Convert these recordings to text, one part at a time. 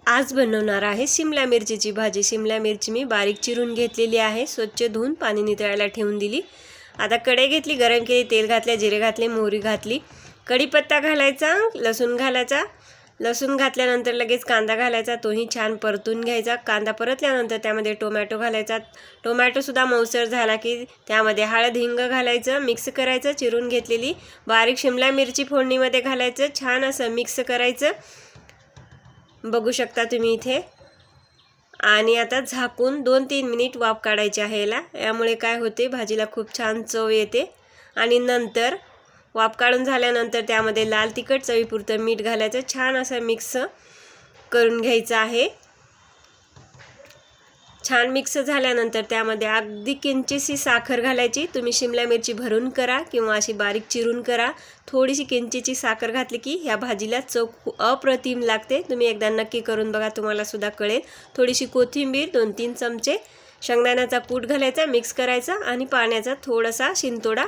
आज बनवणार आहे शिमला मिरचीची भाजी। शिमला मिरची मी बारीक चिरून घेतलेली आहे, स्वच्छ धुवून पाणी नितळायला ठेवून दिली। आता कढई घेतली, गरम केली, तेल घातले, जिरे घातले, मोहरी घातली, कढीपत्ता घालायचा, लसूण घालायचा। लसूण घातल्यानंतर लगेच कांदा घालायचा, तोही छान परतून घ्यायचा। कांदा परतल्यानंतर त्यामध्ये टोमॅटो घालायचा। टोमॅटो सुद्धा मऊसर झाला की त्यामध्ये हळद हिंग घालायचं, मिक्स करायचं। चिरून घेतलेली बारीक शिमला मिरची फोडणीमध्ये घालायचं, छान असं मिक्स करायचं, बघू शकता तुम्ही इथे। आणि आता झाकून 2-3 मिनिट वाफ काढायची आहे याला, यामुळे काय होते भाजीला खूप छान चव येते। आणि नंतर वाफ काढून झाल्यानंतर त्यामध्ये लाल तिखट, चवीपुरतं मीठ घालायचं, छान असं मिक्स करून घ्यायचं आहे। छान मिक्स झाल्यानंतर त्यामध्ये अगदी किंचितशी साखर घालायची। तुम्ही शिमला मिरची भरून करा किंवा अशी बारीक चिरून करा, थोडीशी किंचितची साखर घातली की ह्या भाजीला चव अप्रतिम लागते। तुम्ही एकदा नक्की करून बघा, तुम्हाला सुद्धा कळेल। थोडीशी कोथिंबीर, 2-3 चमचे शेंगदाण्याचा कूट घालायचा, मिक्स करायचा आणि पाण्याचा थोडासा शिंतोडा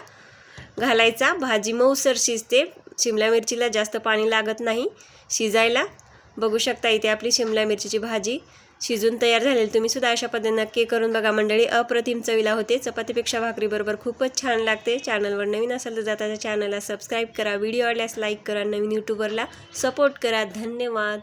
घालायचा। भाजी मऊसर शिजते, शिमला मिरचीला जास्त पाणी लागत नाही शिजायला। बघू शकता इथे आपली शिमला मिरचीची भाजी शिजून तयार झालेली। तुम्ही सुद्धा अशा पद्धतीने नक्की करून बघा मंडळी, अप्रतिम चवीला होते। चपातीपेक्षा भाकरीबरोबर खूपच छान लागते। चॅनलवर नवीन असाल तर जाताना चॅनलला सबस्क्राईब करा, व्हिडिओ आवडल्यास लाईक करा, नवीन यूट्यूबरला सपोर्ट करा। धन्यवाद।